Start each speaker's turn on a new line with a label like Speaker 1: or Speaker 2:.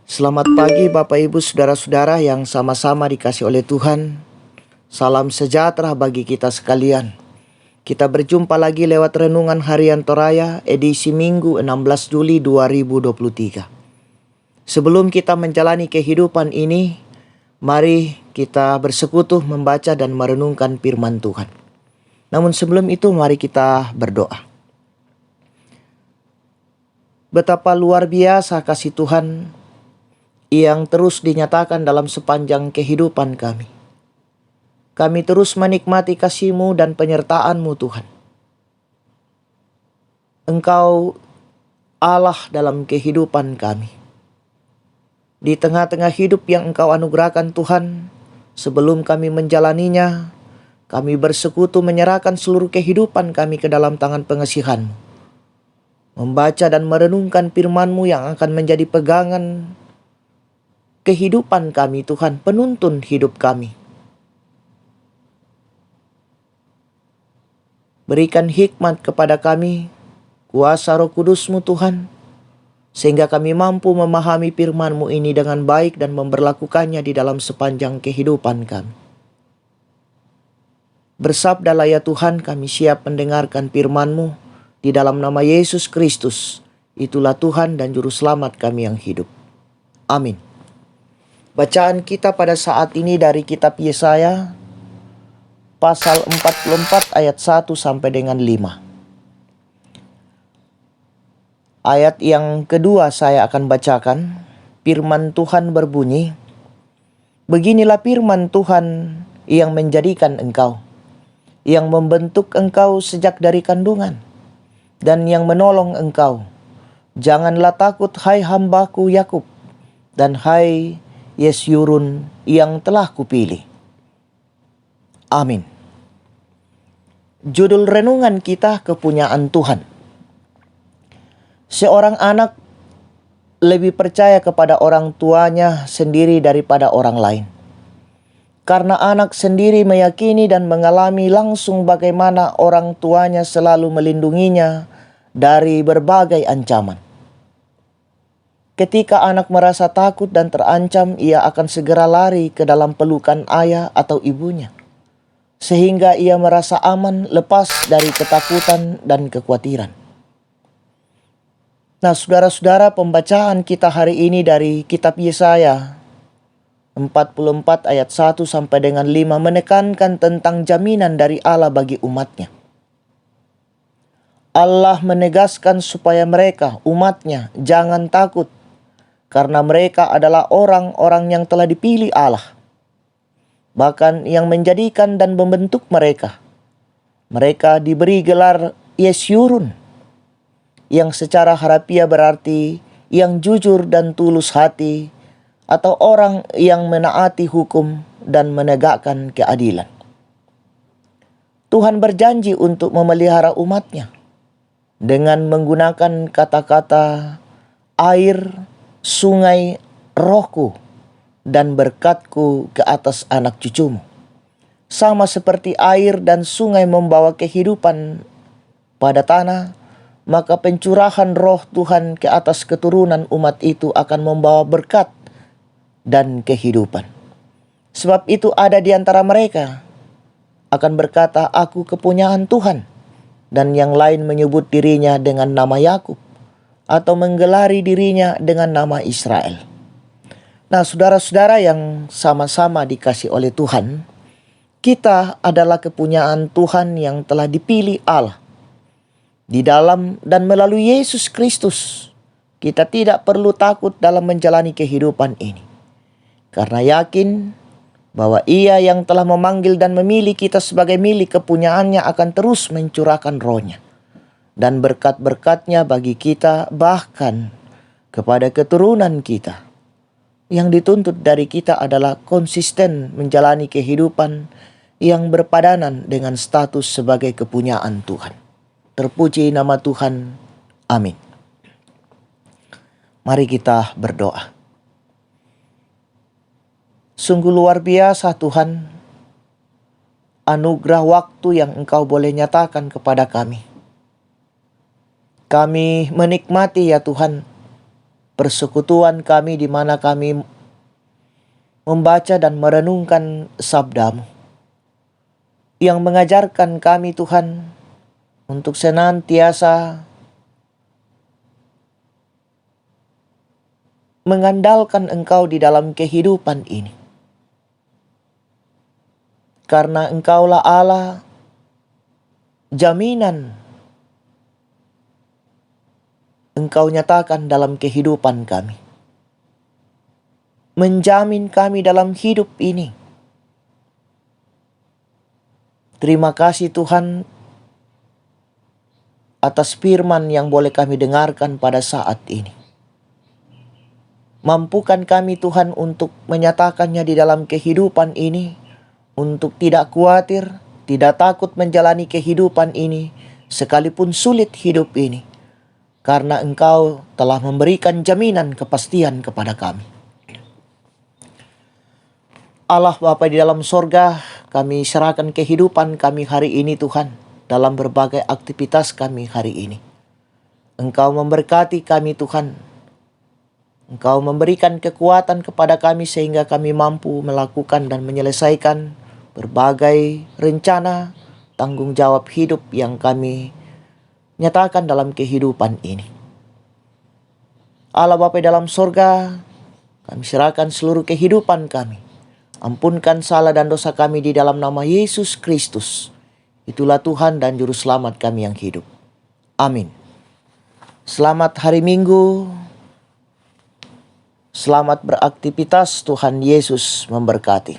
Speaker 1: Selamat pagi Bapak Ibu Saudara-saudara yang sama-sama dikasih oleh Tuhan. Salam sejahtera bagi kita sekalian. Kita berjumpa lagi lewat Renungan Harian Toraya edisi Minggu 16 Juli 2023. Sebelum kita menjalani kehidupan ini, mari kita bersekutu membaca dan merenungkan firman Tuhan. Namun sebelum itu mari kita berdoa. Betapa luar biasa kasih Tuhan yang terus dinyatakan dalam sepanjang kehidupan kami. Kami terus menikmati kasih-Mu dan penyertaan-Mu Tuhan. Engkau Allah dalam kehidupan kami. Di tengah-tengah hidup yang Engkau anugerahkan Tuhan, sebelum kami menjalaninya, kami bersekutu menyerahkan seluruh kehidupan kami ke dalam tangan pengasihan-Mu. Membaca dan merenungkan firman-Mu yang akan menjadi pegangan kehidupan kami Tuhan, penuntun hidup kami. Berikan hikmat kepada kami, kuasa Roh Kudus-Mu Tuhan, sehingga kami mampu memahami firman-Mu ini dengan baik dan memberlakukannya di dalam sepanjang kehidupan kami. Bersabdalah ya Tuhan, kami siap mendengarkan firman-Mu di dalam nama Yesus Kristus. Itulah Tuhan dan Juru Selamat kami yang hidup. Amin. Bacaan kita pada saat ini dari kitab Yesaya pasal 44 ayat 1 sampai dengan 5. Ayat yang kedua saya akan bacakan. Firman Tuhan berbunyi, "Beginilah firman Tuhan yang menjadikan engkau, yang membentuk engkau sejak dari kandungan, dan yang menolong engkau. Janganlah takut hai hambaku Yakub, dan hai Yesyurun yang telah kupilih." Amin. Judul renungan kita, kepunyaan Tuhan. Seorang anak lebih percaya kepada orang tuanya sendiri daripada orang lain. Karena anak sendiri meyakini dan mengalami langsung bagaimana orang tuanya selalu melindunginya dari berbagai ancaman. Ketika anak merasa takut dan terancam, ia akan segera lari ke dalam pelukan ayah atau ibunya, sehingga ia merasa aman, lepas dari ketakutan dan kekhawatiran. Nah, saudara-saudara, pembacaan kita hari ini dari kitab Yesaya 44 ayat 1 sampai dengan 5 menekankan tentang jaminan dari Allah bagi umatnya. Allah menegaskan supaya mereka, umatnya, jangan takut, karena mereka adalah orang-orang yang telah dipilih Allah, bahkan yang menjadikan dan membentuk mereka. Mereka diberi gelar Yesyurun, yang secara harafiah berarti yang jujur dan tulus hati, atau orang yang menaati hukum dan menegakkan keadilan. Tuhan berjanji untuk memelihara umatnya dengan menggunakan kata-kata air, sungai, rohku, dan berkatku ke atas anak cucumu. Sama seperti air dan sungai membawa kehidupan pada tanah, maka pencurahan roh Tuhan ke atas keturunan umat itu akan membawa berkat dan kehidupan. Sebab itu ada di antara mereka akan berkata, "Aku kepunyaan Tuhan," dan yang lain menyebut dirinya dengan nama Yakub, atau menggelari dirinya dengan nama Israel. Nah, saudara-saudara yang sama-sama dikasih oleh Tuhan, kita adalah kepunyaan Tuhan yang telah dipilih Allah. Di dalam dan melalui Yesus Kristus, kita tidak perlu takut dalam menjalani kehidupan ini, karena yakin bahwa Ia yang telah memanggil dan memilih kita sebagai milik kepunyaannya akan terus mencurahkan roh-Nya dan berkat-berkat-Nya bagi kita, bahkan kepada keturunan kita. Yang dituntut dari kita adalah konsisten menjalani kehidupan yang berpadanan dengan status sebagai kepunyaan Tuhan. Terpuji nama Tuhan. Amin. Mari kita berdoa. Sungguh luar biasa Tuhan, anugerah waktu yang Engkau boleh nyatakan kepada kami. Kami menikmati ya Tuhan persekutuan kami di mana kami membaca dan merenungkan sabda-Mu yang mengajarkan kami Tuhan untuk senantiasa mengandalkan Engkau di dalam kehidupan ini. Karena Engkaulah Allah, jaminan Engkau nyatakan dalam kehidupan kami. Menjamin kami dalam hidup ini. Terima kasih Tuhan atas firman yang boleh kami dengarkan pada saat ini. Mampukan kami Tuhan untuk menyatakannya di dalam kehidupan ini, untuk tidak khawatir, tidak takut menjalani kehidupan ini, sekalipun sulit hidup ini, karena Engkau telah memberikan jaminan kepastian kepada kami. Allah Bapa di dalam sorga, kami serahkan kehidupan kami hari ini Tuhan, dalam berbagai aktivitas kami hari ini. Engkau memberkati kami Tuhan. Engkau memberikan kekuatan kepada kami sehingga kami mampu melakukan dan menyelesaikan berbagai rencana, tanggung jawab hidup yang kami nyatakan dalam kehidupan ini. Allah Bapa dalam surga, kami serahkan seluruh kehidupan kami. Ampunkan salah dan dosa kami di dalam nama Yesus Kristus. Itulah Tuhan dan Juru Selamat kami yang hidup. Amin. Selamat hari Minggu. Selamat beraktivitas, Tuhan Yesus memberkati.